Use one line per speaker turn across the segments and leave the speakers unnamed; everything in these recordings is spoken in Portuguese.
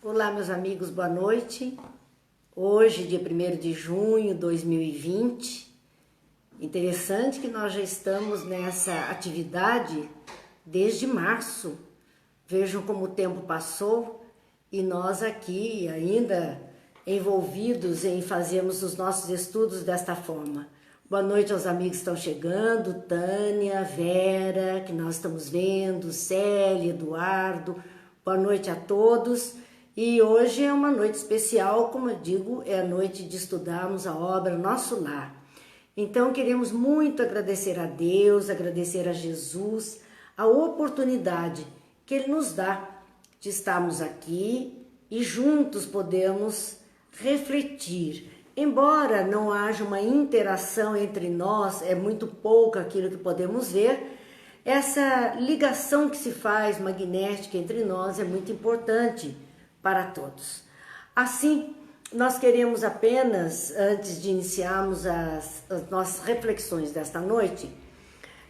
Olá, meus amigos, boa noite. Hoje, dia 1º de junho de 2020. Interessante que nós já estamos nessa atividade desde março. Vejam como o tempo passou e nós aqui ainda envolvidos em fazermos os nossos estudos desta forma. Boa noite aos amigos que estão chegando, Tânia, Vera, que nós estamos vendo, Célia, Eduardo. Boa noite a todos. E hoje é uma noite especial, como eu digo, é a noite de estudarmos a obra Nosso Lar. Então queremos muito agradecer a Deus, agradecer a Jesus, a oportunidade que Ele nos dá de estarmos aqui e juntos podemos refletir. Embora não haja uma interação entre nós, é muito pouco aquilo que podemos ver, essa ligação que se faz magnética entre nós é muito importante para todos. Assim, nós queremos apenas, antes de iniciarmos as nossas reflexões desta noite,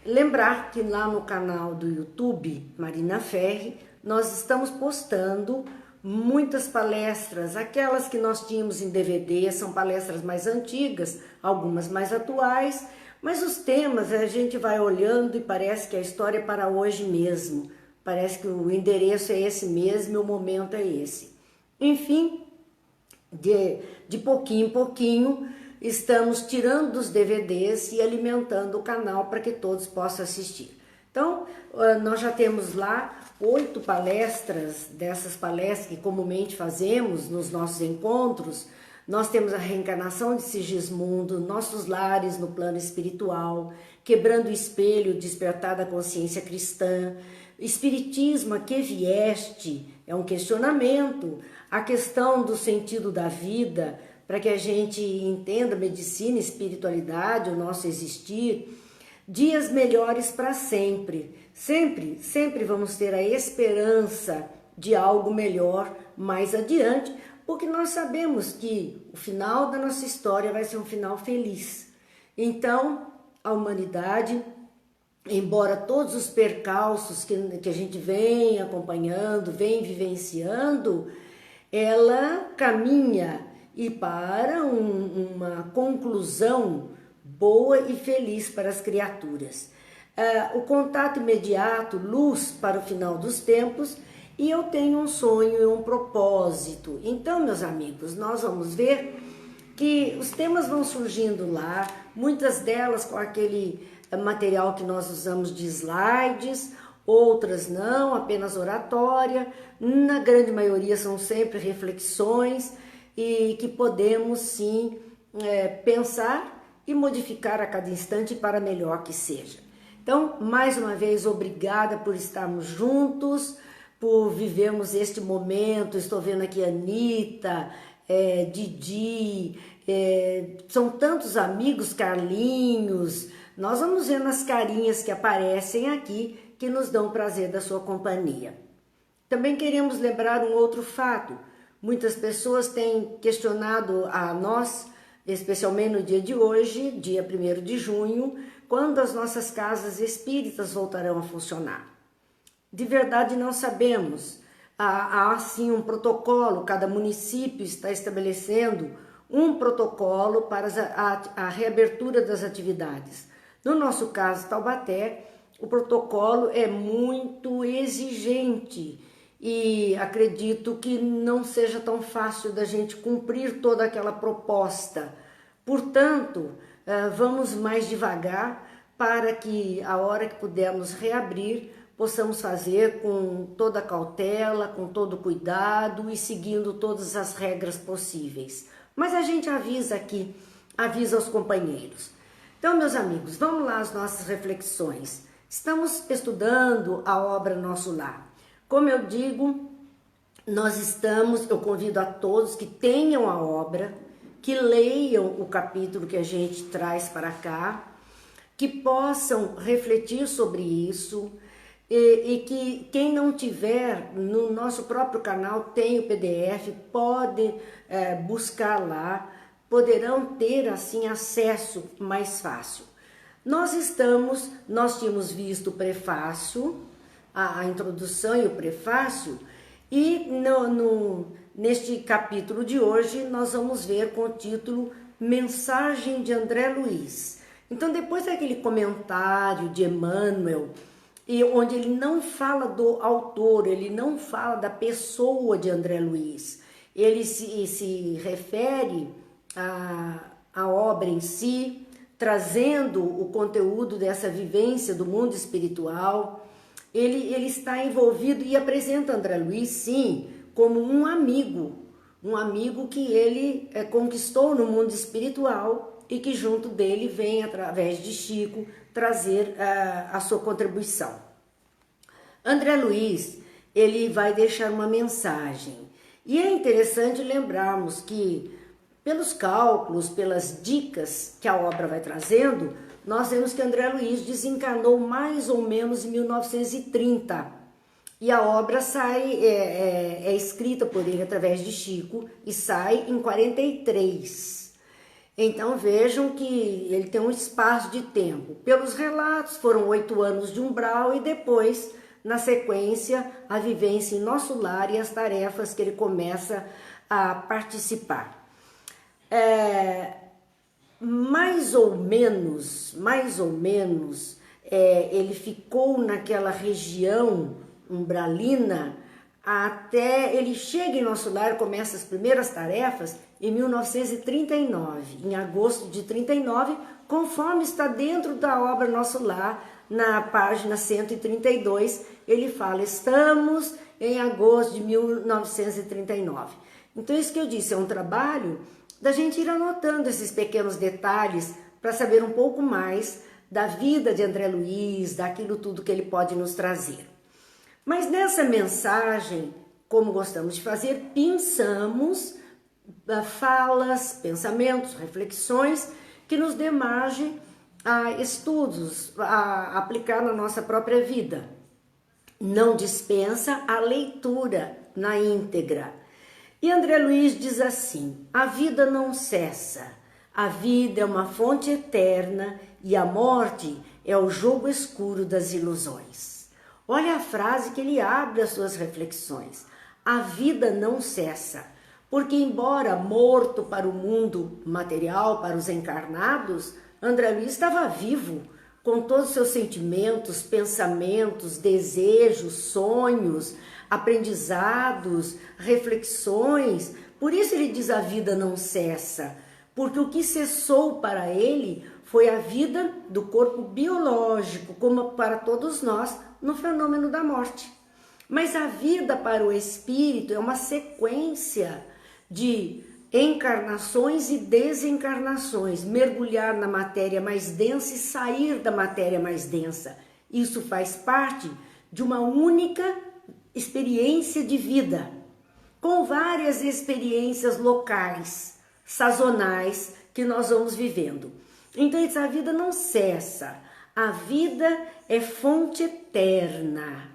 lembrar que lá no canal do YouTube, Marina Ferri, nós estamos postando muitas palestras, aquelas que nós tínhamos em DVD, são palestras mais antigas, algumas mais atuais, mas os temas a gente vai olhando e parece que a história é para hoje mesmo, parece que o endereço é esse mesmo e o momento é esse. Enfim, de pouquinho em pouquinho, estamos tirando dos DVDs e alimentando o canal para que todos possam assistir. Então, nós já temos lá 8 palestras, dessas palestras que comumente fazemos nos nossos encontros. Nós temos a reencarnação de Sigismundo, nossos lares no plano espiritual, quebrando o espelho, despertar da consciência cristã, Espiritismo, a que vieste? É um questionamento, a questão do sentido da vida, para que a gente entenda medicina, espiritualidade, o nosso existir, dias melhores para sempre. Sempre vamos ter a esperança de algo melhor mais adiante, porque nós sabemos que o final da nossa história vai ser um final feliz. Então, a humanidade, embora todos os percalços que a gente vem acompanhando, vem vivenciando, ela caminha e para uma conclusão boa e feliz para as criaturas. O contato imediato, luz para o final dos tempos, e eu tenho um sonho e um propósito. Então, meus amigos, nós vamos ver que os temas vão surgindo lá, muitas delas com aquele material que nós usamos de slides, outras não, apenas oratória. Na grande maioria são sempre reflexões e que podemos sim pensar e modificar a cada instante para melhor que seja. Então, mais uma vez, obrigada por estarmos juntos, por vivermos este momento. Estou vendo aqui a Anitta, Didi, são tantos amigos, Carlinhos. Nós vamos vendo as carinhas que aparecem aqui, que nos dão o prazer da sua companhia. Também queremos lembrar um outro fato. Muitas pessoas têm questionado a nós, especialmente no dia de hoje, dia 1º de junho, quando as nossas casas espíritas voltarão a funcionar. De verdade não sabemos. Há sim um protocolo, cada município está estabelecendo um protocolo para a reabertura das atividades. No nosso caso, Taubaté, o protocolo é muito exigente e acredito que não seja tão fácil da gente cumprir toda aquela proposta. Portanto, vamos mais devagar para que a hora que pudermos reabrir, possamos fazer com toda a cautela, com todo o cuidado e seguindo todas as regras possíveis. Mas a gente avisa aqui, avisa aos companheiros. Então, meus amigos, vamos lá às nossas reflexões. Estamos estudando a obra Nosso Lar. Como eu digo, eu convido a todos que tenham a obra, que leiam o capítulo que a gente traz para cá, que possam refletir sobre isso e que quem não tiver, no nosso próprio canal tem o PDF, pode buscar lá, poderão ter assim acesso mais fácil. Nós tínhamos visto o prefácio, a introdução e o prefácio, E neste capítulo de hoje nós vamos ver com o título Mensagem de André Luiz. Então, depois daquele comentário de Emmanuel, e onde ele não fala do autor, ele não fala da pessoa de André Luiz, ele se refere à obra em si, trazendo o conteúdo dessa vivência do mundo espiritual. Ele está envolvido e apresenta André Luiz, sim, como um amigo que ele conquistou no mundo espiritual e que junto dele vem, através de Chico, trazer a sua contribuição. André Luiz, ele vai deixar uma mensagem. E é interessante lembrarmos que, pelos cálculos, pelas dicas que a obra vai trazendo, nós vemos que André Luiz desencarnou mais ou menos em 1930. E a obra é escrita por ele através de Chico e sai em 43. Então vejam que ele tem um espaço de tempo. Pelos relatos, foram 8 anos de umbral e depois, na sequência, a vivência em nosso lar e as tarefas que ele começa a participar. Mais ou menos, ele ficou naquela região umbralina até ele chega em nosso lar, começa as primeiras tarefas em 1939, em agosto de 39, conforme está dentro da obra Nosso Lar, na página 132, ele fala, estamos em agosto de 1939. Então isso que eu disse, é um trabalho da gente ir anotando esses pequenos detalhes para saber um pouco mais da vida de André Luiz, daquilo tudo que ele pode nos trazer. Mas nessa mensagem, como gostamos de fazer, pensamos falas, pensamentos, reflexões que nos dê margem a estudos, a aplicar na nossa própria vida. Não dispensa a leitura na íntegra. E André Luiz diz assim, a vida não cessa, a vida é uma fonte eterna e a morte é o jogo escuro das ilusões. Olha a frase que ele abre as suas reflexões. A vida não cessa, porque embora morto para o mundo material, para os encarnados, André Luiz estava vivo, com todos os seus sentimentos, pensamentos, desejos, sonhos, aprendizados, reflexões. Por isso ele diz a vida não cessa, porque o que cessou para ele foi a vida do corpo biológico, como para todos nós, no fenômeno da morte. Mas a vida para o espírito é uma sequência de encarnações e desencarnações, mergulhar na matéria mais densa e sair da matéria mais densa. Isso faz parte de uma única experiência de vida, com várias experiências locais, sazonais, que nós vamos vivendo. Então, a vida não cessa, a vida é fonte eterna,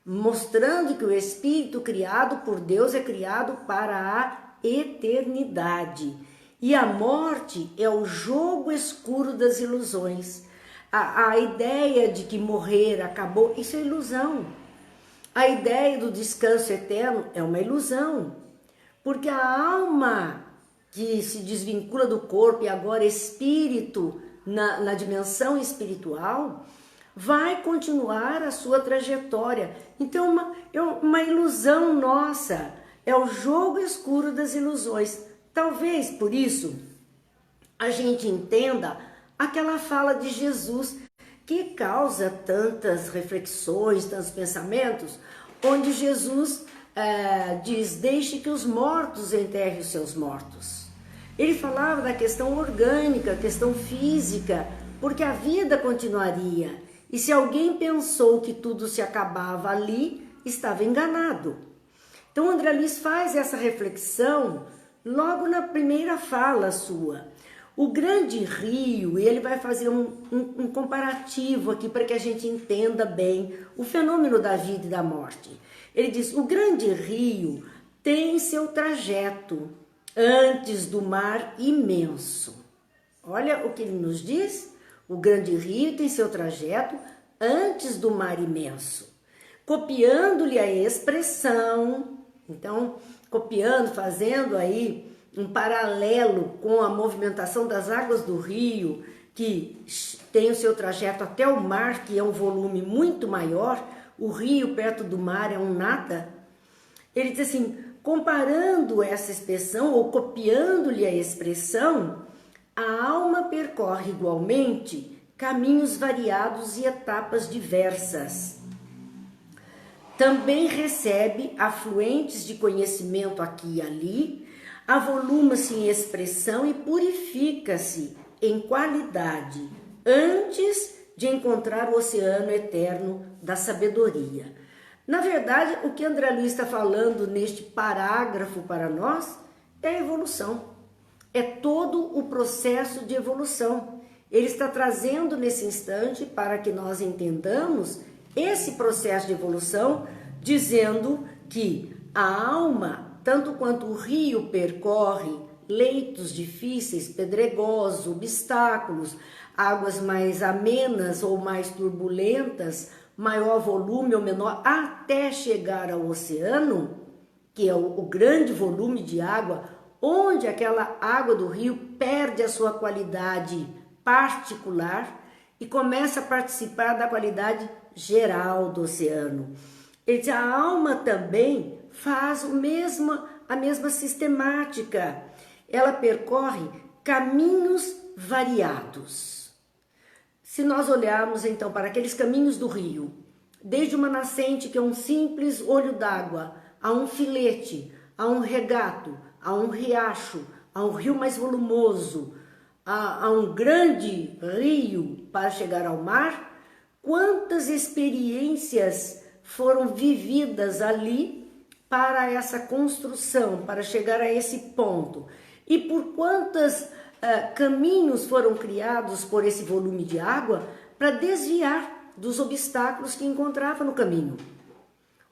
mostrando que o espírito criado por Deus é criado para a eternidade. E a morte é o jogo escuro das ilusões. A ideia de que morrer acabou, isso é ilusão. A ideia do descanso eterno é uma ilusão, porque a alma que se desvincula do corpo e agora espírito na dimensão espiritual, vai continuar a sua trajetória. Então é uma ilusão nossa, é o jogo escuro das ilusões. Talvez por isso a gente entenda aquela fala de Jesus que causa tantas reflexões, tantos pensamentos, onde Jesus diz, deixe que os mortos enterrem os seus mortos. Ele falava da questão orgânica, questão física, porque a vida continuaria. E se alguém pensou que tudo se acabava ali, estava enganado. Então André Luiz faz essa reflexão logo na primeira fala sua. O grande rio, e ele vai fazer um comparativo aqui para que a gente entenda bem o fenômeno da vida e da morte. Ele diz, o grande rio tem seu trajeto antes do mar imenso. Olha o que ele nos diz, o grande rio tem seu trajeto antes do mar imenso, copiando-lhe a expressão, Então, copiando, fazendo aí um paralelo com a movimentação das águas do rio, que tem o seu trajeto até o mar, que é um volume muito maior, o rio perto do mar é um nada. Ele diz assim, comparando essa expressão ou copiando-lhe a expressão, a alma percorre igualmente caminhos variados e etapas diversas. Também recebe afluentes de conhecimento aqui e ali, avoluma-se em expressão e purifica-se em qualidade antes de encontrar o oceano eterno da sabedoria. Na verdade, o que André Luiz está falando neste parágrafo para nós é a evolução. É todo o processo de evolução. Ele está trazendo nesse instante para que nós entendamos esse processo de evolução, dizendo que a alma, tanto quanto o rio percorre leitos difíceis, pedregosos, obstáculos, águas mais amenas ou mais turbulentas, maior volume ou menor, até chegar ao oceano, que é o grande volume de água, onde aquela água do rio perde a sua qualidade particular e começa a participar da qualidade geral do oceano. Ele diz, a alma também faz a mesma sistemática. Ela percorre caminhos variados. Se nós olharmos então para aqueles caminhos do rio, desde uma nascente que é um simples olho d'água, a um filete, a um regato, a um riacho, a um rio mais volumoso, a um grande rio para chegar ao mar, quantas experiências foram vividas ali para essa construção, para chegar a esse ponto. E por quantos caminhos foram criados por esse volume de água para desviar dos obstáculos que encontrava no caminho.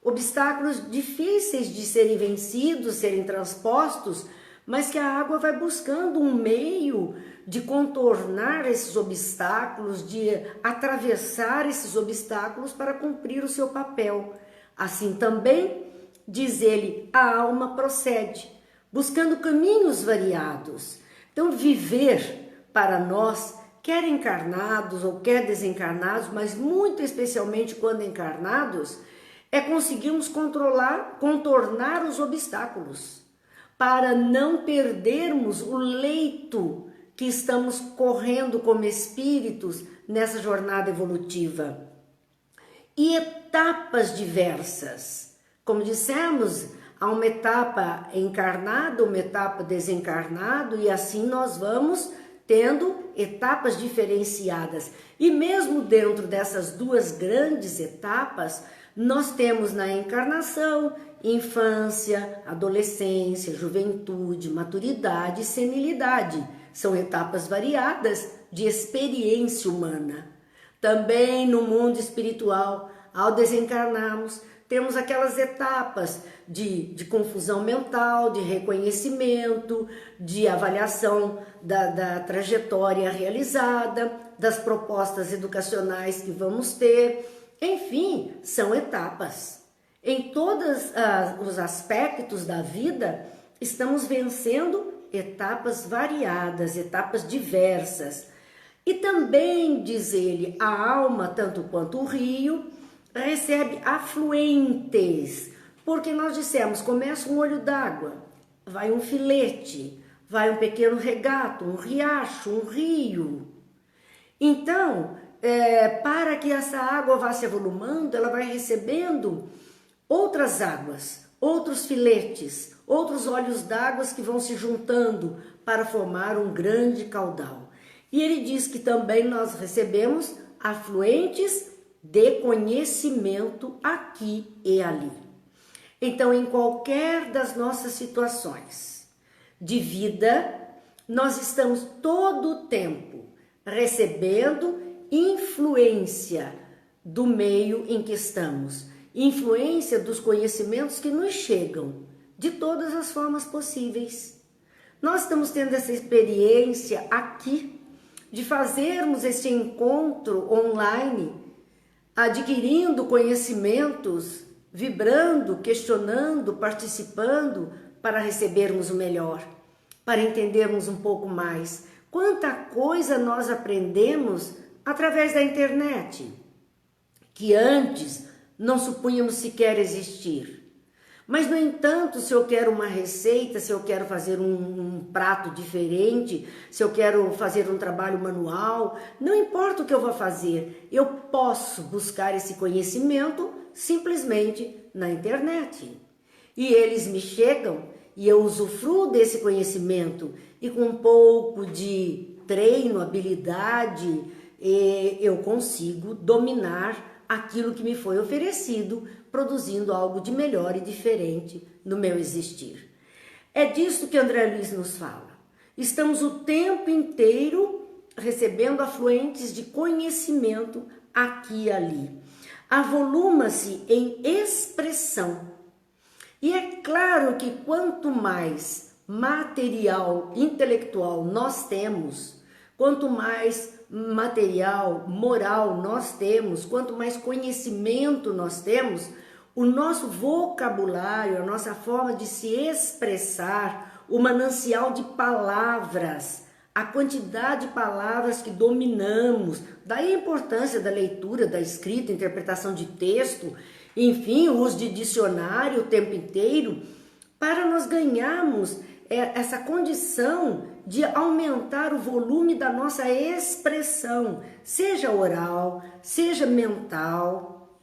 Obstáculos difíceis de serem vencidos, serem transpostos, mas que a água vai buscando um meio de contornar esses obstáculos, de atravessar esses obstáculos para cumprir o seu papel. Assim também, diz ele, a alma procede, buscando caminhos variados. Então, viver para nós, quer encarnados ou quer desencarnados, mas muito especialmente quando encarnados, é conseguirmos contornar os obstáculos, para não perdermos o leito que estamos correndo como espíritos nessa jornada evolutiva. E etapas diversas. Como dissemos, há uma etapa encarnada, uma etapa desencarnada, e assim nós vamos tendo etapas diferenciadas. E mesmo dentro dessas duas grandes etapas, nós temos na encarnação, infância, adolescência, juventude, maturidade e senilidade. São etapas variadas de experiência humana. Também no mundo espiritual, ao desencarnarmos, temos aquelas etapas de confusão mental, de reconhecimento, de avaliação da trajetória realizada, das propostas educacionais que vamos ter. Enfim, são etapas. Em todos os aspectos da vida, estamos vencendo etapas variadas, etapas diversas. E também, diz ele, a alma, tanto quanto o rio, recebe afluentes, porque nós dissemos, começa um olho d'água, vai um filete, vai um pequeno regato, um riacho, um rio. Então, para que essa água vá se avolumando, ela vai recebendo outras águas, outros filetes, outros olhos d'água que vão se juntando para formar um grande caudal. E ele diz que também nós recebemos afluentes de conhecimento aqui e ali. Então, em qualquer das nossas situações de vida, nós estamos todo o tempo recebendo influência do meio em que estamos, influência dos conhecimentos que nos chegam de todas as formas possíveis. Nós estamos tendo essa experiência aqui de fazermos esse encontro online, adquirindo conhecimentos vibrando, questionando, participando para recebermos o melhor, para entendermos um pouco mais. Quanta coisa nós aprendemos através da internet, que antes não supunhamos sequer existir. Mas, no entanto, se eu quero uma receita, se eu quero fazer um prato diferente, se eu quero fazer um trabalho manual, não importa o que eu vou fazer, eu posso buscar esse conhecimento simplesmente na internet. E eles me chegam e eu usufruo desse conhecimento e com um pouco de treino, habilidade, eu consigo dominar aquilo que me foi oferecido, produzindo algo de melhor e diferente no meu existir. É disso que André Luiz nos fala. Estamos o tempo inteiro recebendo afluentes de conhecimento aqui e ali. Avoluma-se em expressão. E é claro que quanto mais material intelectual nós temos, quanto mais material moral nós temos, quanto mais conhecimento nós temos, o nosso vocabulário, a nossa forma de se expressar, o manancial de palavras, a quantidade de palavras que dominamos, daí a importância da leitura, da escrita, interpretação de texto, enfim, o uso de dicionário o tempo inteiro, para nós ganharmos essa condição de aumentar o volume da nossa expressão, seja oral, seja mental.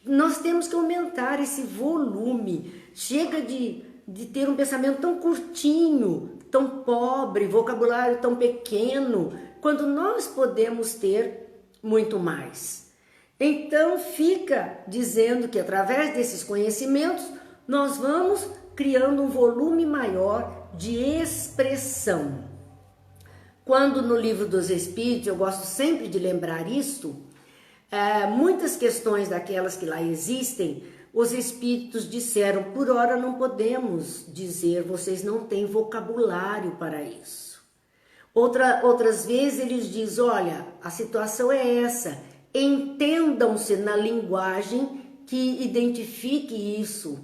Nós temos que aumentar esse volume. Chega de ter um pensamento tão curtinho, tão pobre, vocabulário tão pequeno, quando nós podemos ter muito mais. Então fica dizendo que através desses conhecimentos nós vamos criando um volume maior de expressão. Quando no Livro dos Espíritos, eu gosto sempre de lembrar isso, muitas questões daquelas que lá existem, os espíritos disseram, por hora não podemos dizer, vocês não têm vocabulário para isso. Outras vezes eles dizem, olha, a situação é essa, entendam-se na linguagem que identifique isso,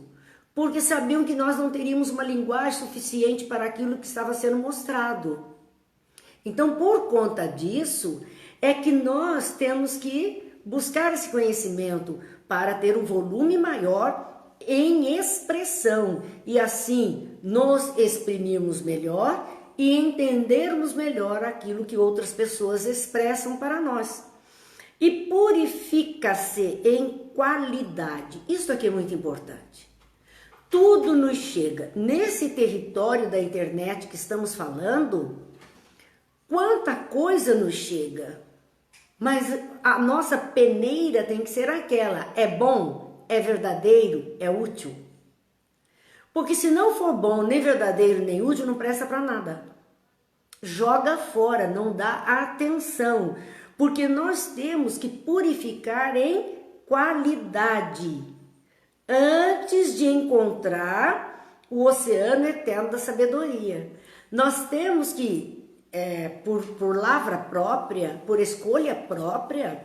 porque sabiam que nós não teríamos uma linguagem suficiente para aquilo que estava sendo mostrado. Então, por conta disso, é que nós temos que buscar esse conhecimento para ter um volume maior em expressão e assim nos exprimirmos melhor e entendermos melhor aquilo que outras pessoas expressam para nós. E purifica-se em qualidade. Isso aqui é muito importante. Tudo nos chega. Nesse território da internet que estamos falando, quanta coisa nos chega. Mas a nossa peneira tem que ser aquela. É bom, é verdadeiro, é útil. Porque se não for bom, nem verdadeiro, nem útil, não presta para nada. Joga fora, não dá atenção. Porque nós temos que purificar em qualidade. Antes de encontrar o oceano eterno da sabedoria. Nós temos que, por lavra própria, por escolha própria,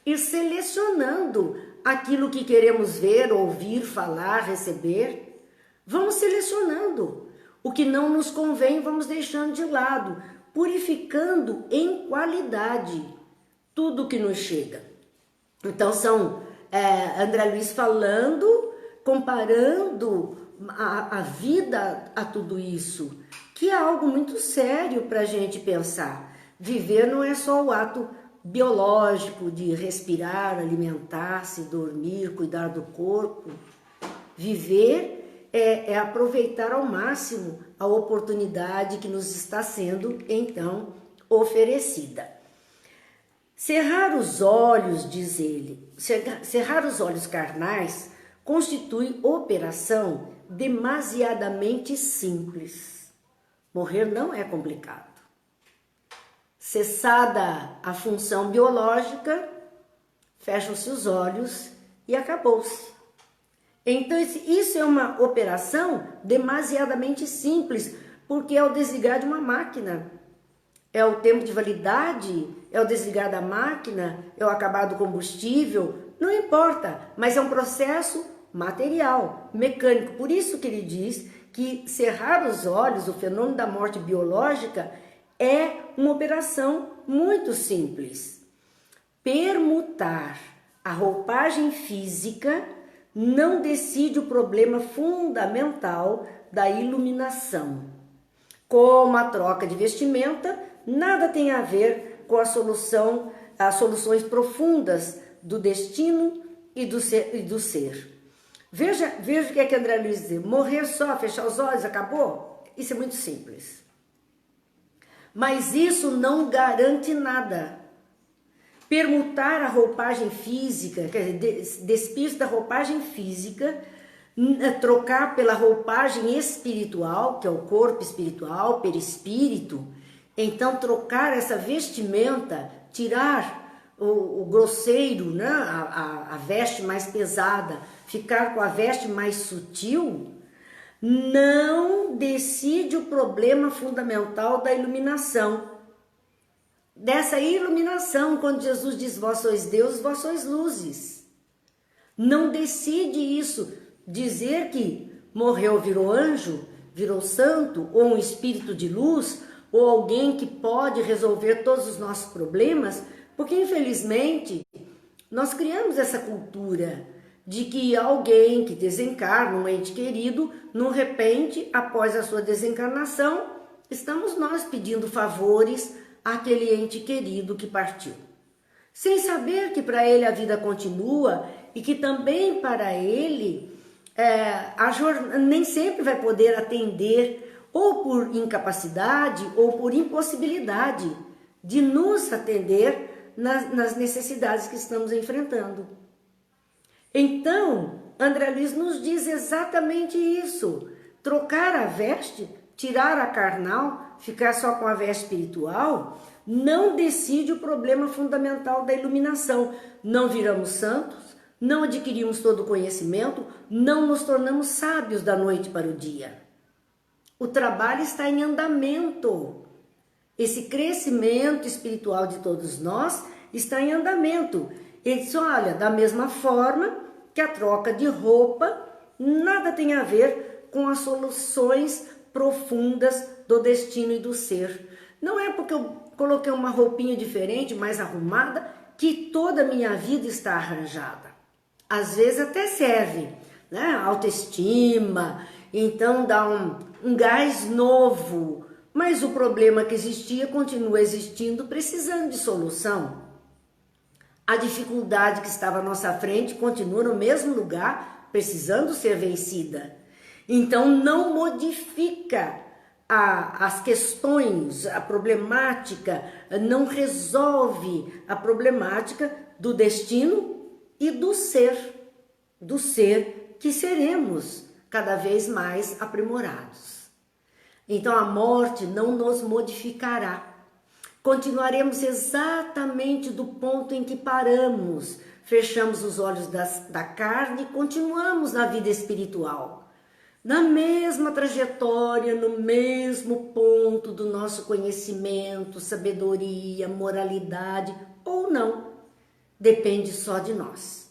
ir selecionando aquilo que queremos ver, ouvir, falar, receber. Vamos selecionando. O que não nos convém, vamos deixando de lado, purificando em qualidade tudo que nos chega. Então são André Luiz falando, comparando a vida a tudo isso, que é algo muito sério para a gente pensar. Viver não é só o ato biológico de respirar, alimentar-se, dormir, cuidar do corpo. Viver é aproveitar ao máximo a oportunidade que nos está sendo, então, oferecida. Cerrar os olhos, diz ele, cerrar os olhos carnais constitui operação demasiadamente simples. Morrer não é complicado. Cessada a função biológica, fecham-se os olhos e acabou-se. Então isso é uma operação demasiadamente simples, porque é o desligar de uma máquina. É o tempo de validade, é o desligar da máquina, é o acabar do combustível, não importa, mas é um processo material, mecânico. Por isso que ele diz que cerrar os olhos, o fenômeno da morte biológica, é uma operação muito simples. Permutar a roupagem física não decide o problema fundamental da iluminação. Como a troca de vestimenta, nada tem a ver com as soluções profundas do destino e do ser. Veja o que é que André Luiz diz. Morrer só, fechar os olhos, acabou? Isso é muito simples. Mas isso não garante nada. Permutar a roupagem física, quer dizer, despir-se da roupagem física, trocar pela roupagem espiritual, que é o corpo espiritual, perispírito. Então, trocar essa vestimenta, tirar o grosseiro, né? a veste mais pesada, ficar com a veste mais sutil, não decide o problema fundamental da iluminação. Dessa iluminação, quando Jesus diz, vós sois Deus, vós sois luzes. Não decide isso. Dizer que morreu, virou anjo, virou santo, ou um espírito de luz, ou alguém que pode resolver todos os nossos problemas, porque infelizmente nós criamos essa cultura de que alguém que desencarna, um ente querido, no repente, após a sua desencarnação, estamos nós pedindo favores àquele ente querido que partiu. Sem saber que para ele a vida continua e que também para ele nem sempre vai poder atender, ou por incapacidade ou por impossibilidade de nos atender nas necessidades que estamos enfrentando. Então, André Luiz nos diz exatamente isso. Trocar a veste, tirar a carnal, ficar só com a veste espiritual, não decide o problema fundamental da iluminação. Não viramos santos, não adquirimos todo o conhecimento, não nos tornamos sábios da noite para o dia. O trabalho está em andamento. Esse crescimento espiritual de todos nós está em andamento. Ele diz, olha, da mesma forma que a troca de roupa nada tem a ver com as soluções profundas do destino e do ser. Não é porque eu coloquei uma roupinha diferente, mais arrumada, que toda a minha vida está arranjada. Às vezes até serve, né? Autoestima, então dá um gás novo, mas o problema que existia continua existindo, precisando de solução. A dificuldade que estava à nossa frente continua no mesmo lugar, precisando ser vencida. Então não modifica as questões, a problemática, não resolve a problemática do destino e do ser que seremos cada vez mais aprimorados. Então a morte não nos modificará. Continuaremos exatamente do ponto em que paramos, fechamos os olhos da carne e continuamos na vida espiritual. Na mesma trajetória, no mesmo ponto do nosso conhecimento, sabedoria, moralidade ou não. Depende só de nós.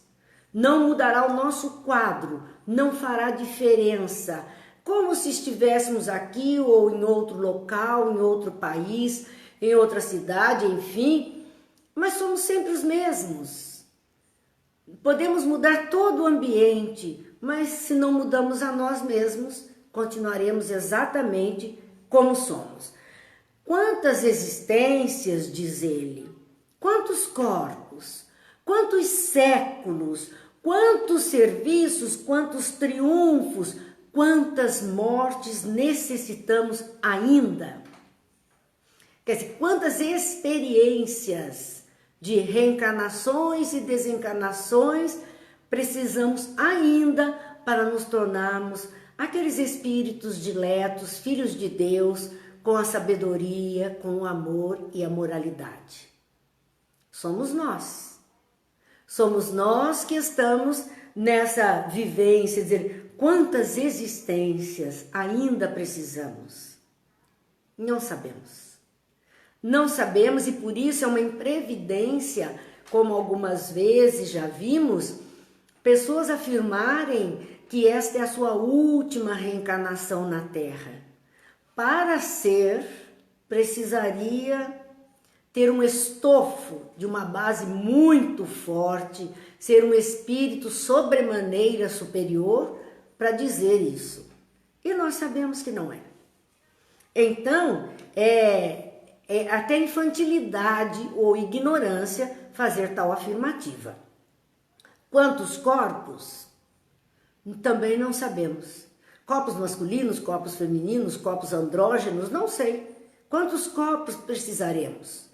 Não mudará o nosso quadro, não fará diferença. Como se estivéssemos aqui ou em outro local, em outro país, em outra cidade, enfim, mas somos sempre os mesmos. Podemos mudar todo o ambiente, mas se não mudamos a nós mesmos, continuaremos exatamente como somos. Quantas existências, diz ele, quantos corpos, quantos séculos, quantos serviços, quantos triunfos, quantas mortes necessitamos ainda? Quer dizer, quantas experiências de reencarnações e desencarnações precisamos ainda para nos tornarmos aqueles espíritos diletos, filhos de Deus, com a sabedoria, com o amor e a moralidade. Somos nós. Somos nós que estamos nessa vivência, dizer, quantas existências ainda precisamos? Não sabemos. Não sabemos e por isso é uma imprevidência, como algumas vezes já vimos, pessoas afirmarem que esta é a sua última reencarnação na Terra. Para ser, precisaria ter um estofo de uma base muito forte, ser um espírito sobremaneira superior para dizer isso. E nós sabemos que não é. Então, é até infantilidade ou ignorância fazer tal afirmativa. Quantos corpos? Também não sabemos. Corpos masculinos, corpos femininos, corpos andrógenos, não sei. Quantos corpos precisaremos?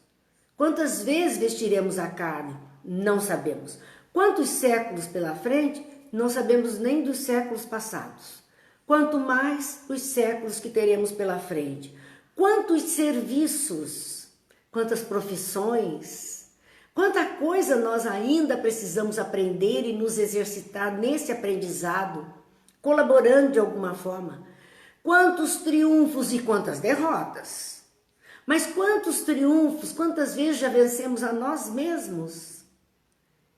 Quantas vezes vestiremos a carne? Não sabemos. Quantos séculos pela frente? Não sabemos nem dos séculos passados. Quanto mais os séculos que teremos pela frente. Quantos serviços, quantas profissões, quanta coisa nós ainda precisamos aprender e nos exercitar nesse aprendizado, colaborando de alguma forma. Quantos triunfos e quantas derrotas. Mas quantos triunfos, quantas vezes já vencemos a nós mesmos?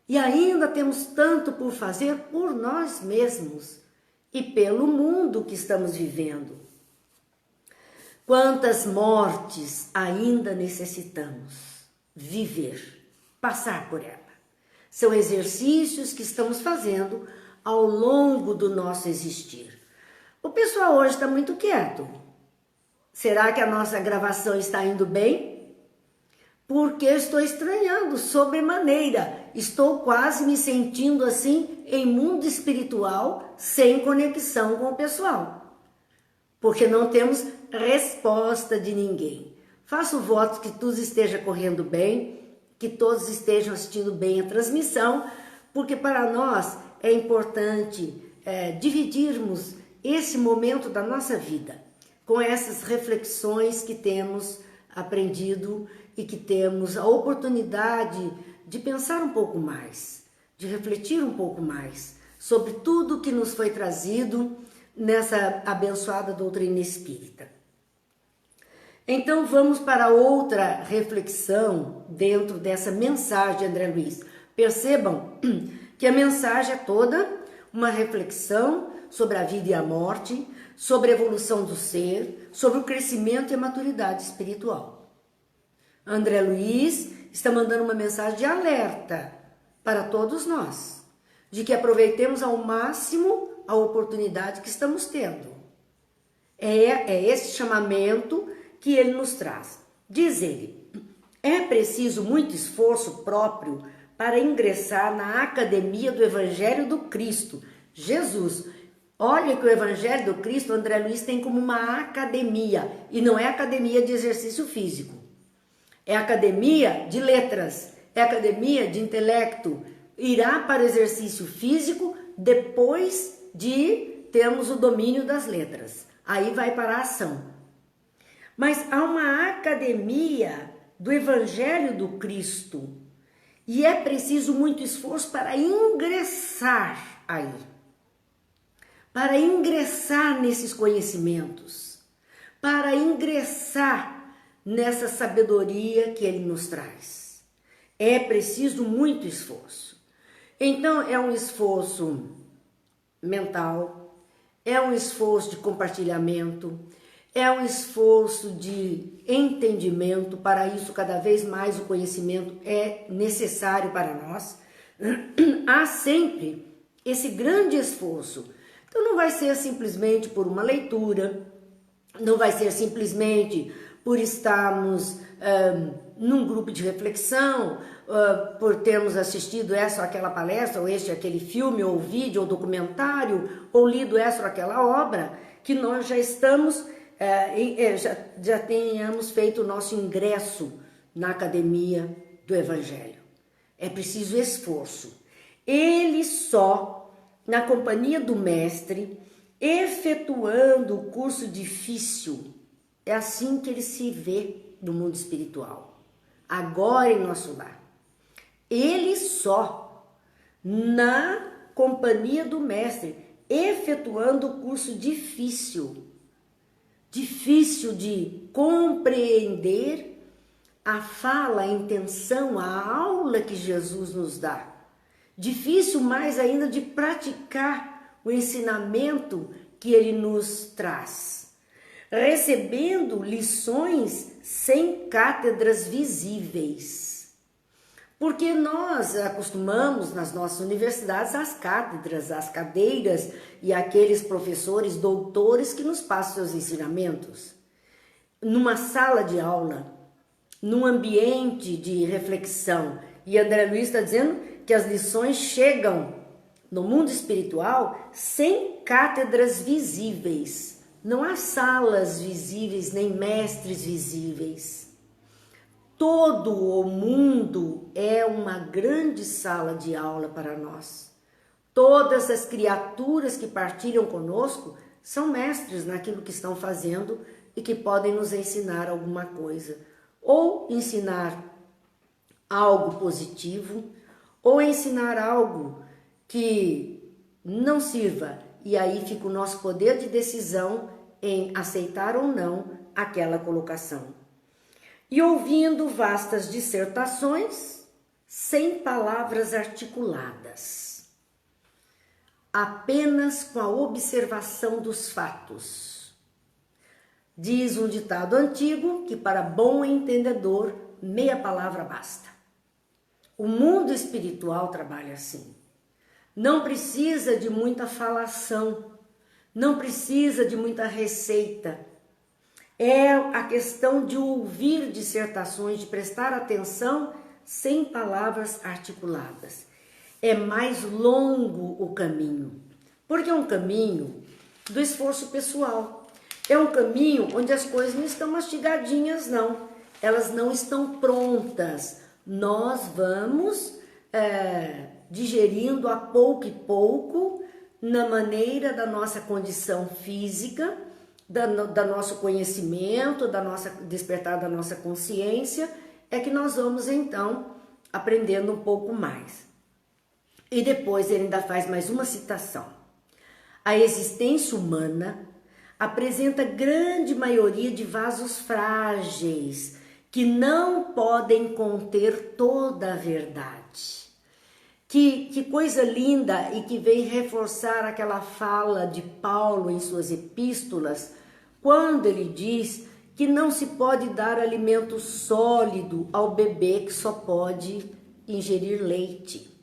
E ainda temos tanto por fazer por nós mesmos e pelo mundo que estamos vivendo. Quantas mortes ainda necessitamos viver, passar por ela. São exercícios que estamos fazendo ao longo do nosso existir. O pessoal hoje está muito quieto. Será que a nossa gravação está indo bem? Porque estou estranhando sobremaneira. Estou quase me sentindo assim em mundo espiritual, sem conexão com o pessoal. Porque não temos resposta de ninguém. Faço voto que tudo esteja correndo bem, que todos estejam assistindo bem a transmissão, porque para nós é importante dividirmos esse momento da nossa vida com essas reflexões que temos aprendido e que temos a oportunidade de pensar um pouco mais, de refletir um pouco mais sobre tudo que nos foi trazido nessa abençoada doutrina espírita. Então vamos para outra reflexão dentro dessa mensagem de André Luiz. Percebam que a mensagem é toda uma reflexão sobre a vida e a morte, sobre a evolução do ser, sobre o crescimento e a maturidade espiritual. André Luiz está mandando uma mensagem de alerta para todos nós, de que aproveitemos ao máximo a oportunidade que estamos tendo. É esse chamamento que ele nos traz. Diz ele, é preciso muito esforço próprio para ingressar na Academia do Evangelho do Cristo, Jesus. Olha que o Evangelho do Cristo, André Luiz tem como uma academia, e não é academia de exercício físico, é academia de letras, é academia de intelecto, irá para o exercício físico depois de termos o domínio das letras, aí vai para a ação. Mas há uma academia do Evangelho do Cristo, e é preciso muito esforço para ingressar aí. Para ingressar nesses conhecimentos, para ingressar nessa sabedoria que ele nos traz. É preciso muito esforço. Então, é um esforço mental, é um esforço de compartilhamento, é um esforço de entendimento. Para isso, cada vez mais o conhecimento é necessário para nós. Há sempre esse grande esforço. Então não vai ser simplesmente por uma leitura, não vai ser simplesmente por estarmos num grupo de reflexão, por termos assistido essa ou aquela palestra, ou este ou aquele filme, ou vídeo, ou documentário, ou lido essa ou aquela obra, que nós já estamos, já tenhamos feito o nosso ingresso na Academia do Evangelho. É preciso esforço. Ele só, na companhia do mestre, efetuando o curso difícil, é assim que ele se vê no mundo espiritual, agora em nosso lar. Ele só, na companhia do mestre, efetuando o curso difícil de compreender a fala, a intenção, a aula que Jesus nos dá. difícil mais ainda de praticar o ensinamento que ele nos traz, recebendo lições sem cátedras visíveis. Porque nós acostumamos nas nossas universidades as cátedras, as cadeiras e aqueles professores, doutores que nos passam seus ensinamentos. Numa sala de aula, num ambiente de reflexão. E André Luiz está dizendo que as lições chegam no mundo espiritual sem cátedras visíveis. Não há salas visíveis, nem mestres visíveis. Todo o mundo é uma grande sala de aula para nós. Todas as criaturas que partilham conosco são mestres naquilo que estão fazendo e que podem nos ensinar alguma coisa. Ou ensinar algo positivo, ou ensinar algo que não sirva. E aí fica o nosso poder de decisão em aceitar ou não aquela colocação. E ouvindo vastas dissertações, sem palavras articuladas, apenas com a observação dos fatos. Diz um ditado antigo que para bom entendedor, meia palavra basta. O mundo espiritual trabalha assim. Não precisa de muita falação, não precisa de muita receita. É a questão de ouvir dissertações, de prestar atenção sem palavras articuladas. É mais longo o caminho, porque é um caminho do esforço pessoal. É um caminho onde as coisas não estão mastigadinhas, não. Elas não estão prontas. Nós vamos digerindo a pouco e pouco, na maneira da nossa condição física, da nosso conhecimento, da nossa despertar da nossa consciência, é que nós vamos então aprendendo um pouco mais. E depois ele ainda faz mais uma citação. A existência humana apresenta grande maioria de vasos frágeis que não podem conter toda a verdade. Que coisa linda, e que vem reforçar aquela fala de Paulo em suas epístolas, quando ele diz que não se pode dar alimento sólido ao bebê que só pode ingerir leite.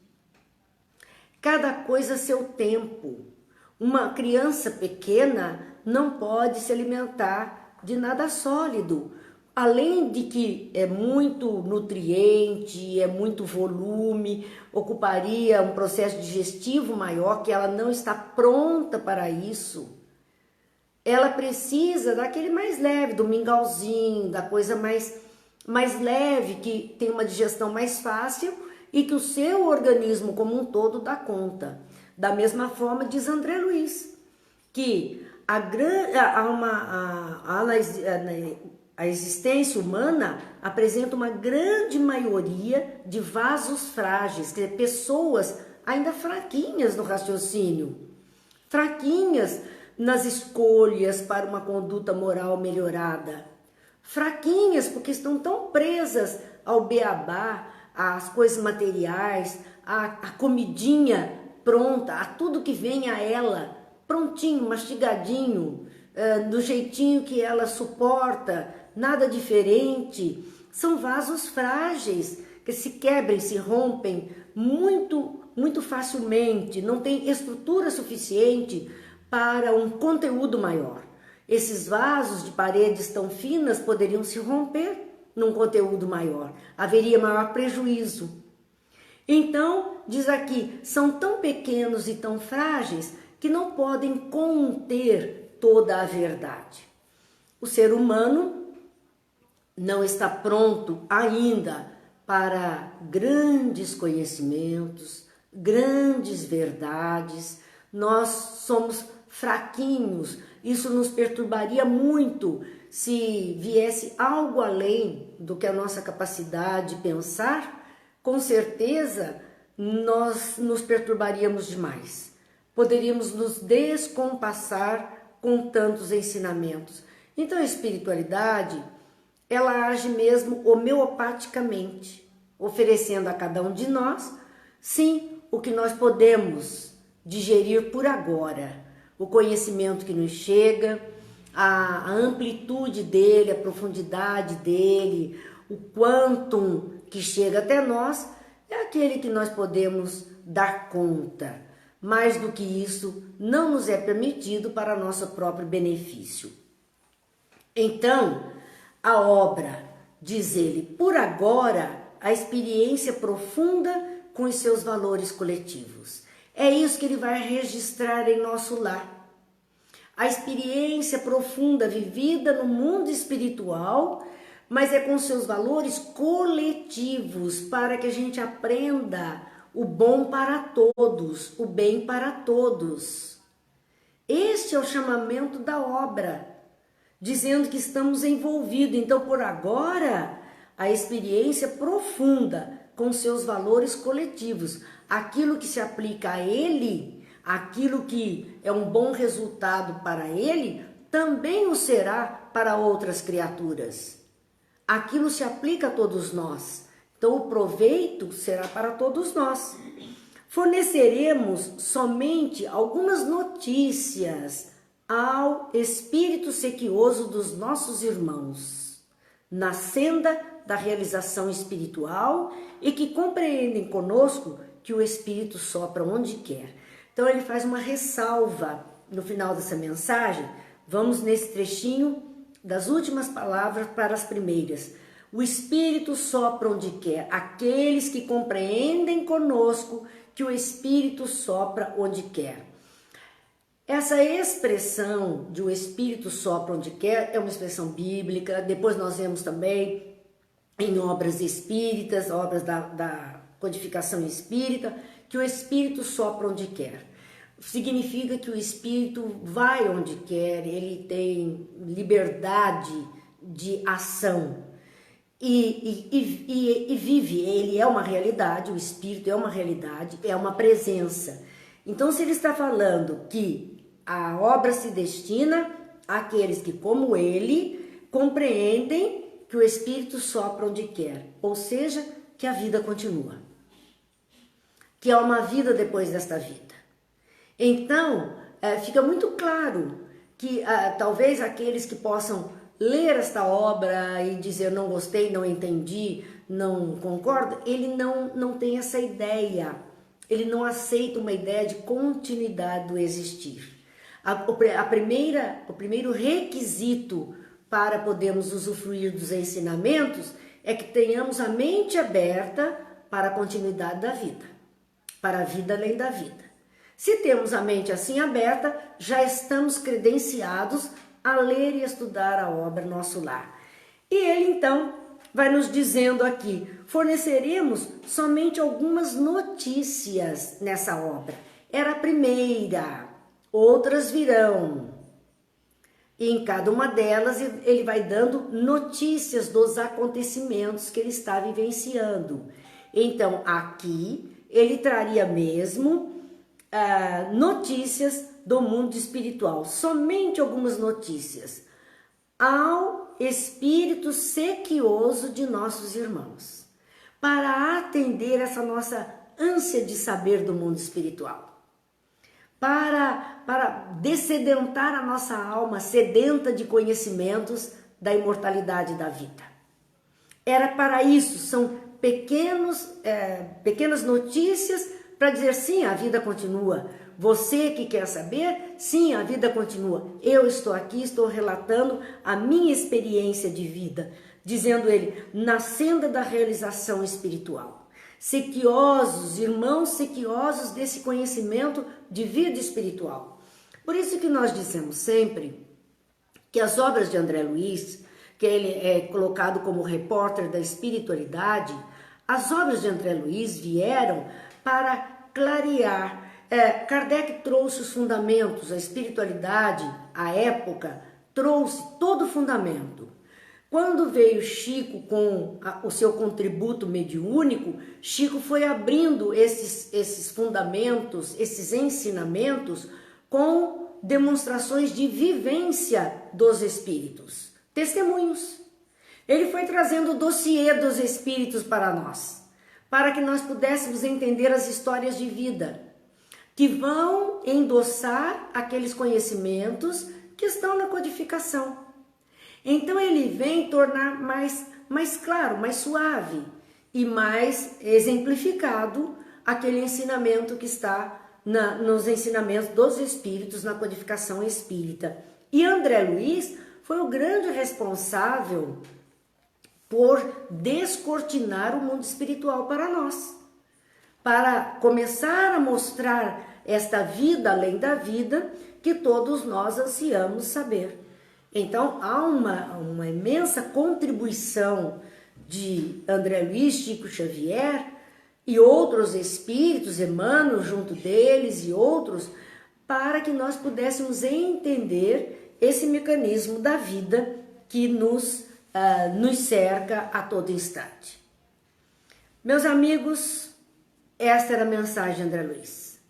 Cada coisa a seu tempo. Uma criança pequena não pode se alimentar de nada sólido. Além de que é muito nutriente, é muito volume, ocuparia um processo digestivo maior, que ela não está pronta para isso. Ela precisa daquele mais leve, do mingauzinho, da coisa mais leve, que tem uma digestão mais fácil e que o seu organismo como um todo dá conta. Da mesma forma, diz André Luiz, que a existência humana apresenta uma grande maioria de vasos frágeis, quer dizer, pessoas ainda fraquinhas no raciocínio, fraquinhas nas escolhas para uma conduta moral melhorada, fraquinhas porque estão tão presas ao beabá, às coisas materiais, à comidinha pronta, a tudo que vem a ela, prontinho, mastigadinho, do jeitinho que ela suporta, nada diferente. São vasos frágeis que se quebram, se rompem muito facilmente, não tem estrutura suficiente para um conteúdo maior. Esses vasos de paredes tão finas poderiam se romper num conteúdo maior, haveria maior prejuízo. Então, diz aqui, são tão pequenos e tão frágeis que não podem conter toda a verdade. O ser humano não está pronto ainda para grandes conhecimentos, grandes verdades. Nós somos fraquinhos, isso nos perturbaria muito se viesse algo além do que a nossa capacidade de pensar. Com certeza nós nos perturbaríamos demais, poderíamos nos descompassar com tantos ensinamentos. Então a espiritualidade, ela age mesmo homeopaticamente, oferecendo a cada um de nós, sim, o que nós podemos digerir por agora, o conhecimento que nos chega, a amplitude dele, a profundidade dele, o quantum que chega até nós, é aquele que nós podemos dar conta. Mais do que isso, não nos é permitido para nosso próprio benefício. Então, a obra, diz ele, por agora, a experiência profunda com os seus valores coletivos. É isso que ele vai registrar em nosso lar. A experiência profunda vivida no mundo espiritual, mas é com seus valores coletivos, para que a gente aprenda o bom para todos, o bem para todos. Este é o chamamento da obra, dizendo que estamos envolvidos. Então, por agora, a experiência profunda com seus valores coletivos, aquilo que se aplica a ele, aquilo que é um bom resultado para ele, também o será para outras criaturas. Aquilo se aplica a todos nós, então o proveito será para todos nós. Forneceremos somente algumas notícias ao espírito sequioso dos nossos irmãos, na senda da realização espiritual e que compreendem conosco que o Espírito sopra onde quer. Então ele faz uma ressalva no final dessa mensagem. Vamos nesse trechinho das últimas palavras para as primeiras. O Espírito sopra onde quer, aqueles que compreendem conosco que o Espírito sopra onde quer. Essa expressão de o Espírito sopra onde quer é uma expressão bíblica. Depois nós vemos também em obras espíritas, obras da codificação espírita, que o Espírito sopra onde quer. Significa que o Espírito vai onde quer, ele tem liberdade de ação e vive, ele é uma realidade, o Espírito é uma realidade, é uma presença. Então, se ele está falando que a obra se destina àqueles que, como ele, compreendem que o Espírito sopra onde quer, ou seja, que a vida continua, que há uma vida depois desta vida. Então, fica muito claro que talvez aqueles que possam ler esta obra e dizer não gostei, não entendi, não concordo, ele não tem essa ideia, ele não aceita uma ideia de continuidade do existir. O primeiro requisito para podermos usufruir dos ensinamentos é que tenhamos a mente aberta para a continuidade da vida, para a vida além da vida. Se temos a mente assim aberta, já estamos credenciados a ler e estudar a obra Nosso Lar. E ele então vai nos dizendo aqui, forneceremos somente algumas notícias nessa obra. Era a primeira, outras virão. E em cada uma delas ele vai dando notícias dos acontecimentos que ele está vivenciando. Então aqui ele traria mesmo notícias do mundo espiritual, somente algumas notícias, ao espírito sequioso de nossos irmãos, para atender essa nossa ânsia de saber do mundo espiritual, para dessedentar a nossa alma sedenta de conhecimentos da imortalidade da vida. Era para isso, são pequenas notícias para dizer sim, a vida continua. Você que quer saber, sim, a vida continua. Eu estou aqui, estou relatando a minha experiência de vida, dizendo ele, na senda da realização espiritual. Sequiosos, irmãos sequiosos desse conhecimento de vida espiritual. Por isso que nós dizemos sempre que as obras de André Luiz, que ele é colocado como repórter da espiritualidade, as obras de André Luiz vieram para clarear. Kardec trouxe os fundamentos, a espiritualidade, a época, trouxe todo o fundamento. Quando veio Chico com o seu contributo mediúnico, Chico foi abrindo esses fundamentos, esses ensinamentos, com demonstrações de vivência dos espíritos, testemunhos. Ele foi trazendo o dossiê dos espíritos para nós, para que nós pudéssemos entender as histórias de vida, que vão endossar aqueles conhecimentos que estão na codificação. Então ele vem tornar mais claro, mais suave e mais exemplificado aquele ensinamento que está nos ensinamentos dos espíritos, na codificação espírita. E André Luiz foi o grande responsável por descortinar o mundo espiritual para nós, para começar a mostrar esta vida além da vida que todos nós ansiamos saber. Então há uma imensa contribuição de André Luiz, Chico Xavier e outros espíritos, Emmanuel junto deles e outros, para que nós pudéssemos entender esse mecanismo da vida que nos cerca a todo instante. Meus amigos, esta era a mensagem de André Luiz,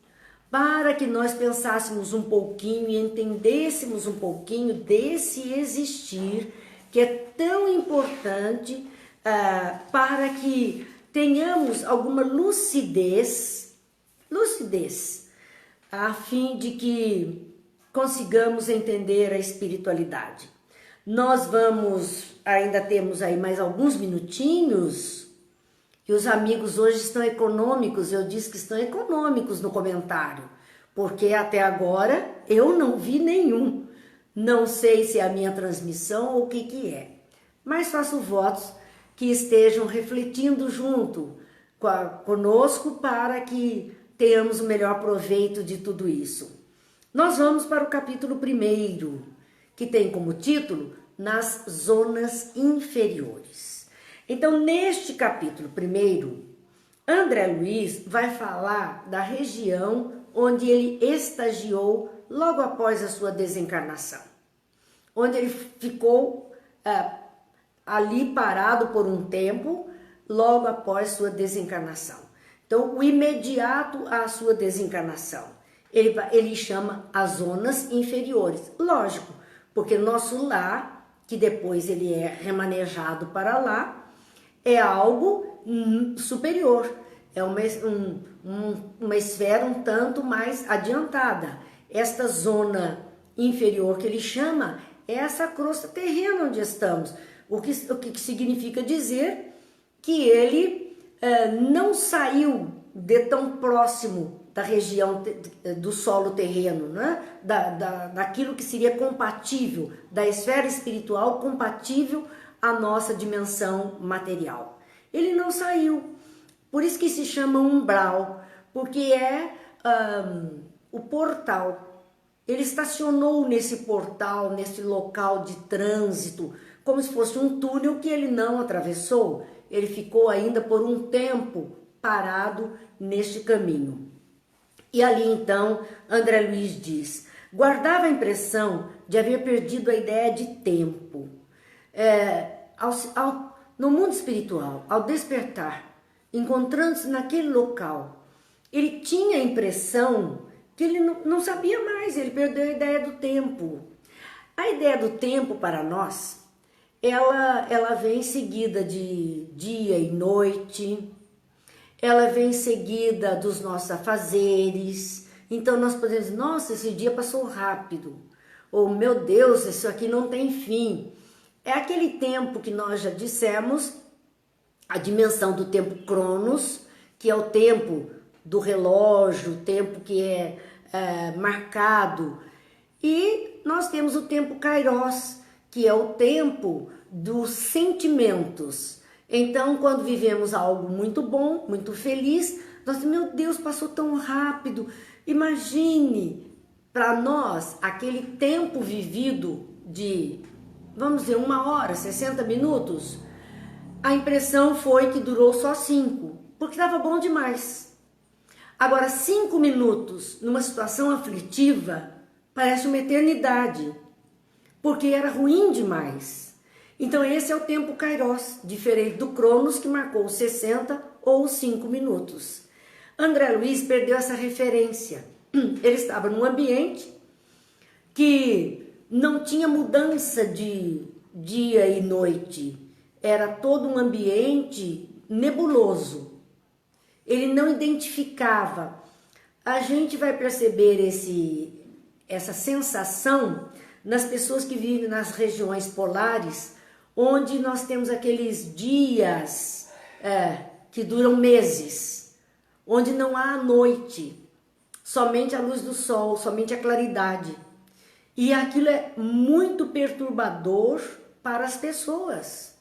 para que nós pensássemos um pouquinho e entendêssemos um pouquinho desse existir que é tão importante para que tenhamos alguma lucidez, a fim de que consigamos entender a espiritualidade. Nós ainda temos aí mais alguns minutinhos, que os amigos hoje estão econômicos, eu disse que estão econômicos no comentário, porque até agora eu não vi nenhum. Não sei se é a minha transmissão ou o que é, mas faço votos que estejam refletindo junto conosco para que tenhamos o melhor proveito de tudo isso. Nós vamos para o capítulo 1, que tem como título Nas Zonas Inferiores. Então, neste capítulo 1, André Luiz vai falar da região onde ele estagiou logo após a sua desencarnação, onde ele ficou ali parado por um tempo, logo após sua desencarnação. Então, o imediato à sua desencarnação, ele chama as zonas inferiores. Lógico, porque nosso lar, que depois ele é remanejado para lá, é algo superior, é uma esfera um tanto mais adiantada. Esta zona inferior que ele chama é essa crosta terrena onde estamos, o que significa dizer que ele não saiu de tão próximo da região do solo terreno, né? Daquilo que seria compatível, da esfera espiritual compatível à nossa dimensão material. Ele não saiu, por isso que se chama umbral, porque é o portal. Ele estacionou nesse portal, nesse local de trânsito, como se fosse um túnel que ele não atravessou. Ele ficou ainda por um tempo parado neste caminho. E ali então, André Luiz diz, guardava a impressão de haver perdido a ideia de tempo. No mundo espiritual, ao despertar, encontrando-se naquele local, ele tinha a impressão que ele não sabia mais, ele perdeu a ideia do tempo. A ideia do tempo para nós, ela vem seguida de dia e noite, ela vem seguida dos nossos afazeres. Então nós podemos dizer, nossa, esse dia passou rápido, ou meu Deus, isso aqui não tem fim. É aquele tempo que nós já dissemos, a dimensão do tempo Cronos, que é o tempo do relógio, o tempo que é marcado. E nós temos o tempo Kairos, que é o tempo dos sentimentos. Então, quando vivemos algo muito bom, muito feliz, nós dizemos, meu Deus, passou tão rápido. Imagine, para nós, aquele tempo vivido de, vamos dizer, 1 hora, 60 minutos, a impressão foi que durou só 5, porque estava bom demais. Agora, 5 minutos numa situação aflitiva parece uma eternidade, porque era ruim demais. Então esse é o tempo Kairos, diferente do Cronos, que marcou os 60 ou os 5 minutos. André Luiz perdeu essa referência. Ele estava num ambiente que não tinha mudança de dia e noite. Era todo um ambiente nebuloso. ele não identificava. A gente vai perceber essa sensação nas pessoas que vivem nas regiões polares, onde nós temos aqueles dias que duram meses, onde não há noite, somente a luz do sol, somente a claridade. E aquilo é muito perturbador para as pessoas.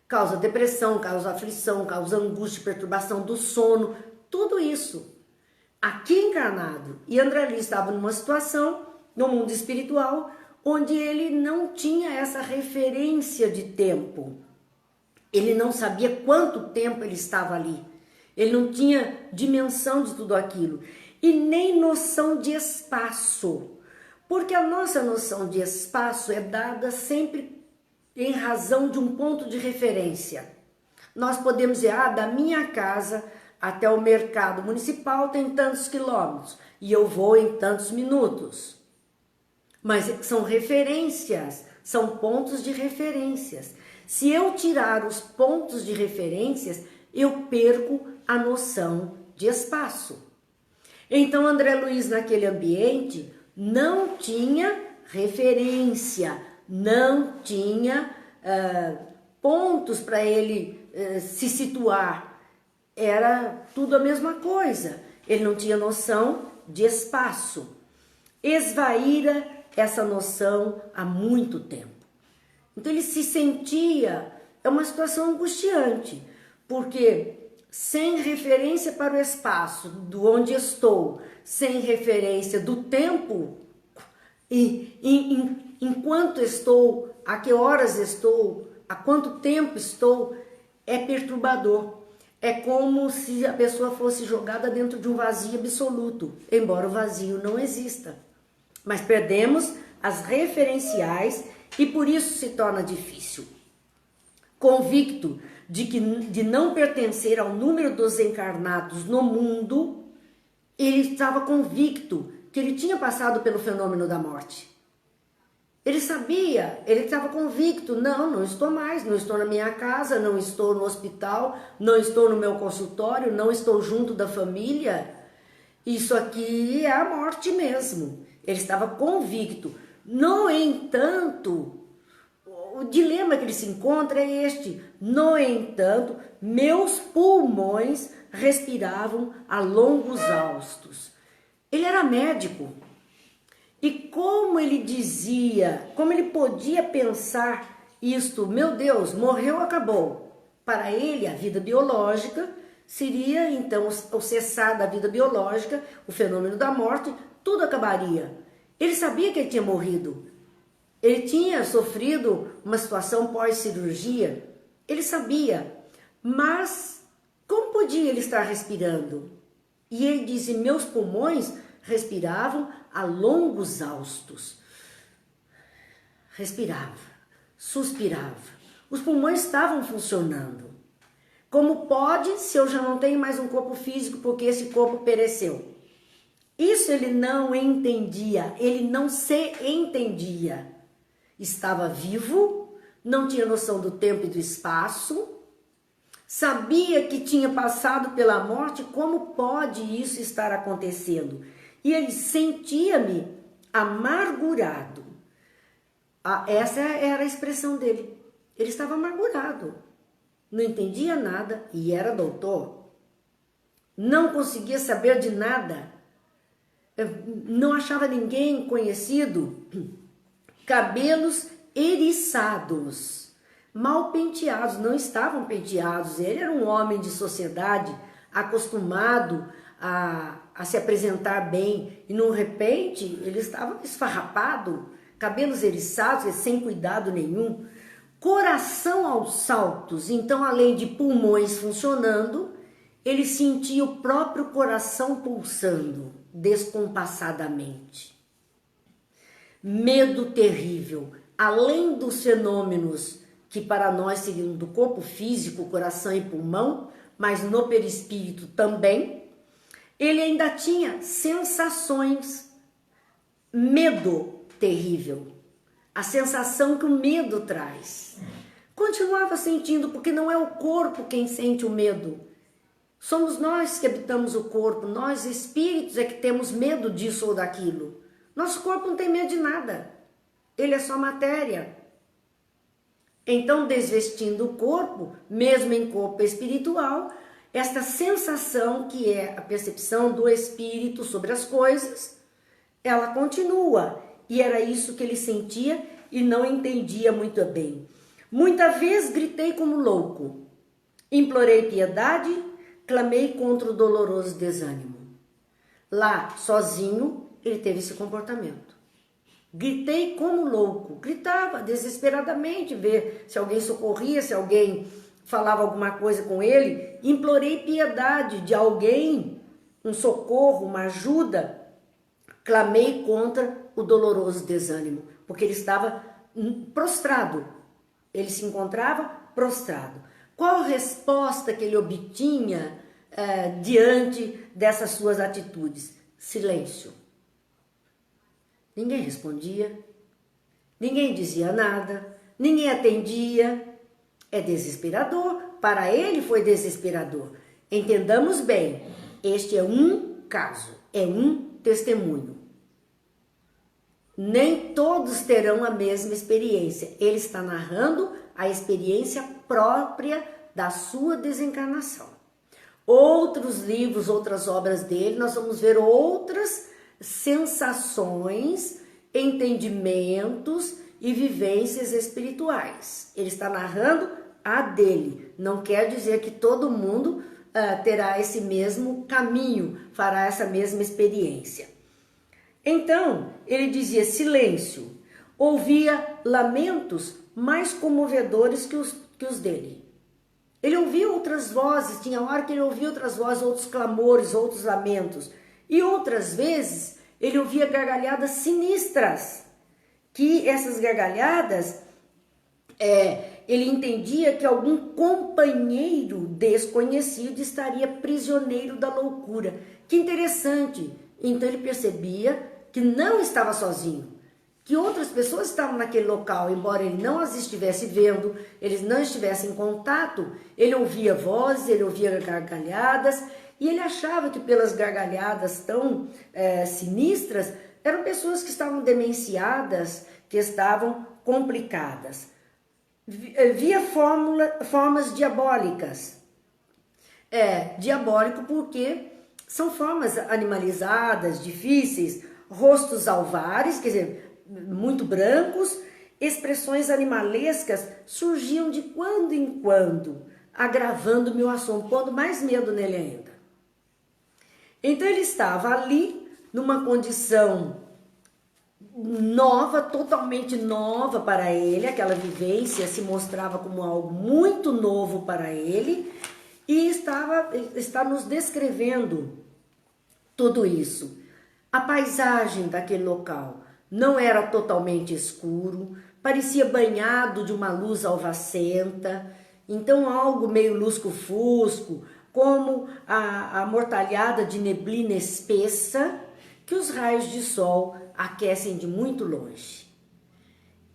Causa depressão, causa aflição, causa angústia, perturbação do sono, tudo isso. Aqui encarnado, e André Luiz estava numa situação, no mundo espiritual, onde ele não tinha essa referência de tempo. Ele não sabia quanto tempo ele estava ali. Ele não tinha dimensão de tudo aquilo. E nem noção de espaço. Porque a nossa noção de espaço é dada sempre em razão de um ponto de referência. Nós podemos dizer, da minha casa até o mercado municipal tem tantos quilômetros e eu vou em tantos minutos. Mas são referências, são pontos de referências. Se eu tirar os pontos de referências, eu perco a noção de espaço. Então André Luiz naquele ambiente não tinha referência, não tinha pontos para ele se situar. Era tudo a mesma coisa. Ele não tinha noção de espaço. Esvaíra essa noção há muito tempo. Então ele se sentia, é uma situação angustiante, porque sem referência para o espaço, do onde estou, sem referência do tempo, enquanto estou, a que horas estou, há quanto tempo estou, é perturbador. É como se a pessoa fosse jogada dentro de um vazio absoluto, embora o vazio não exista. Mas perdemos as referenciais e por isso se torna difícil. Convicto de não pertencer ao número dos encarnados no mundo, ele estava convicto que ele tinha passado pelo fenômeno da morte. Ele sabia, ele estava convicto, não estou mais, não estou na minha casa, não estou no hospital, não estou no meu consultório, não estou junto da família. Isso aqui é a morte mesmo. Ele estava convicto. No entanto, o dilema que ele se encontra é este. No entanto, meus pulmões respiravam a longos haustos. Ele era médico. E como ele dizia, como ele podia pensar isto, meu Deus, morreu, acabou. Para ele, a vida biológica seria então o cessar da vida biológica, o fenômeno da morte, tudo acabaria. Ele sabia que ele tinha morrido. Ele tinha sofrido uma situação pós-cirurgia. Ele sabia. Mas como podia ele estar respirando? E ele dizia, meus pulmões respiravam a longos haustos. Respirava, suspirava. Os pulmões estavam funcionando. Como pode, se eu já não tenho mais um corpo físico, porque esse corpo pereceu? Isso ele não entendia, ele não se entendia. Estava vivo, não tinha noção do tempo e do espaço, sabia que tinha passado pela morte, como pode isso estar acontecendo? E ele sentia-me amargurado. Essa era a expressão dele. Ele estava amargurado. Não entendia nada e era doutor. Não conseguia saber de nada. Não achava ninguém conhecido. Cabelos eriçados, mal penteados, não estavam penteados. Ele era um homem de sociedade, acostumado a se apresentar bem, e de repente ele estava esfarrapado, cabelos eriçados, sem cuidado nenhum, coração aos saltos. Então, além de pulmões funcionando, ele sentia o próprio coração pulsando descompassadamente. Medo terrível, além dos fenômenos que para nós seriam do corpo físico, coração e pulmão, mas no perispírito também. Ele ainda tinha sensações, medo terrível, a sensação que o medo traz. Continuava sentindo, porque não é o corpo quem sente o medo, Somos nós que habitamos o corpo, nós espíritos é que temos medo disso ou daquilo. Nosso corpo não tem medo de nada, ele é só matéria. Então, desvestindo o corpo, mesmo em corpo espiritual, esta sensação que é a percepção do espírito sobre as coisas, ela continua. E era isso que ele sentia e não entendia muito bem. Muita vez gritei como louco, implorei piedade, clamei contra o doloroso desânimo. Lá, sozinho, ele teve esse comportamento. Gritei como louco, gritava desesperadamente, ver se alguém socorria, se alguém falava alguma coisa com ele. Implorei piedade de alguém, um socorro, uma ajuda. Clamei contra o doloroso desânimo, porque ele estava prostrado, ele se encontrava prostrado. Qual a resposta que ele obtinha diante dessas suas atitudes? Silêncio. Ninguém respondia, ninguém dizia nada, ninguém atendia. É desesperador, para ele foi desesperador. Entendamos bem, este é um caso, é um testemunho. Nem todos terão a mesma experiência. Ele está narrando a experiência própria da sua desencarnação. Outros livros, outras obras dele, nós vamos ver outras sensações, entendimentos e vivências espirituais. Ele está narrando a dele. Não quer dizer que todo mundo terá esse mesmo caminho, fará essa mesma experiência. Então, ele dizia silêncio, ouvia lamentos mais comovedores que os dele. Ele ouvia outras vozes, tinha hora que ele ouvia outras vozes, outros clamores, outros lamentos. E outras vezes, ele ouvia gargalhadas sinistras, que essas gargalhadas, ele entendia que algum companheiro desconhecido estaria prisioneiro da loucura. Que interessante! Então ele percebia que não estava sozinho, que outras pessoas estavam naquele local, embora ele não as estivesse vendo, eles não estivessem em contato, ele ouvia vozes, ele ouvia gargalhadas, e ele achava que pelas gargalhadas tão sinistras, eram pessoas que estavam demenciadas, que estavam complicadas. Via formas diabólicas. Diabólico porque são formas animalizadas, difíceis, rostos alvares, quer dizer, muito brancos, expressões animalescas surgiam de quando em quando, agravando meu assombro, pondo mais medo nele ainda. Então ele estava ali, numa condição nova, totalmente nova para ele, aquela vivência se mostrava como algo muito novo para ele, e está nos descrevendo tudo isso. A paisagem daquele local não era totalmente escuro, parecia banhado de uma luz alvacenta, então algo meio lusco-fusco, como a amortalhada de neblina espessa que os raios de sol aquecem de muito longe.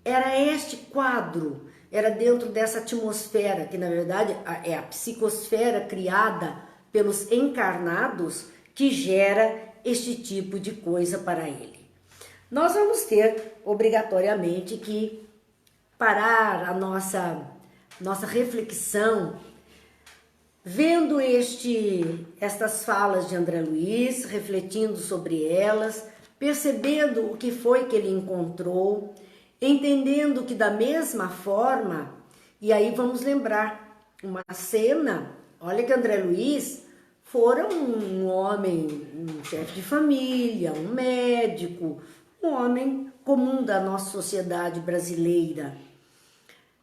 Era este quadro, era dentro dessa atmosfera, que na verdade é a psicosfera criada pelos encarnados, que gera este tipo de coisa para ele. Nós vamos ter, obrigatoriamente, que parar a nossa reflexão, vendo estas falas de André Luiz, refletindo sobre elas, percebendo o que foi que ele encontrou, entendendo que da mesma forma, e aí vamos lembrar uma cena, olha que André Luiz fora um homem, um chefe de família, um médico, um homem comum da nossa sociedade brasileira.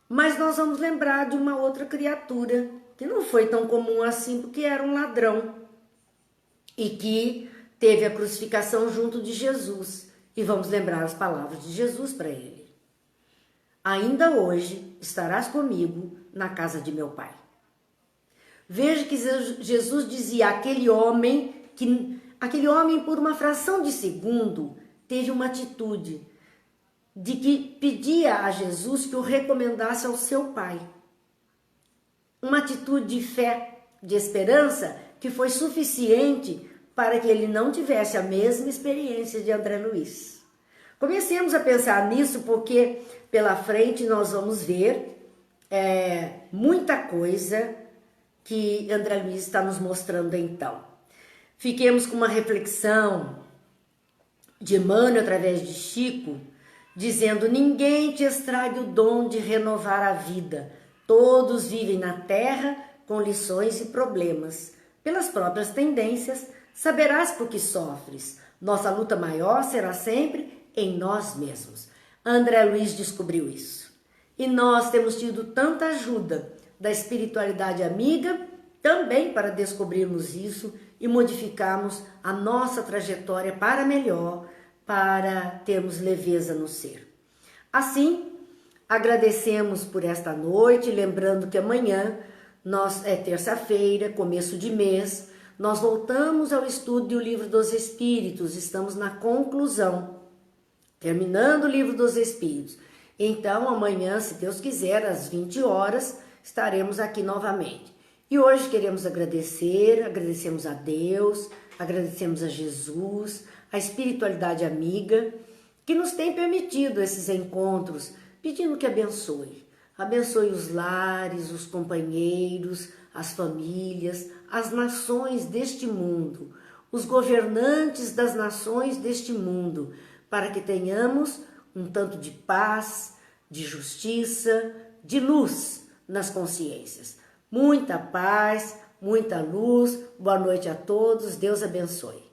Mas nós vamos lembrar de uma outra criatura que não foi tão comum assim, porque era um ladrão e que teve a crucificação junto de Jesus. E vamos lembrar as palavras de Jesus para ele. Ainda hoje estarás comigo na casa de meu pai. Veja que Jesus dizia aquele homem por uma fração de segundo teve uma atitude de que pedia a Jesus que o recomendasse ao seu pai. Uma atitude de fé, de esperança, que foi suficiente para que ele não tivesse a mesma experiência de André Luiz. Comecemos a pensar nisso, porque pela frente nós vamos ver muita coisa que André Luiz está nos mostrando então. Fiquemos com uma reflexão de Emmanuel através de Chico, dizendo: ninguém te estrague o dom de renovar a vida. Todos vivem na terra com lições e problemas. Pelas próprias tendências, saberás por que sofres. Nossa luta maior será sempre em nós mesmos. André Luiz descobriu isso. E nós temos tido tanta ajuda da espiritualidade amiga também para descobrirmos isso e modificarmos a nossa trajetória para melhor, para termos leveza no ser. Assim, agradecemos por esta noite, lembrando que amanhã é terça-feira, começo de mês, nós voltamos ao estudo do Livro dos Espíritos, estamos na conclusão, terminando o Livro dos Espíritos. Então, amanhã, se Deus quiser, às 20 horas, estaremos aqui novamente. E hoje queremos agradecemos a Deus, agradecemos a Jesus, a espiritualidade amiga, que nos tem permitido esses encontros, pedindo que abençoe. Abençoe os lares, os companheiros, as famílias, as nações deste mundo, os governantes das nações deste mundo, para que tenhamos um tanto de paz, de justiça, de luz nas consciências. Muita paz, muita luz. Boa noite a todos. Deus abençoe.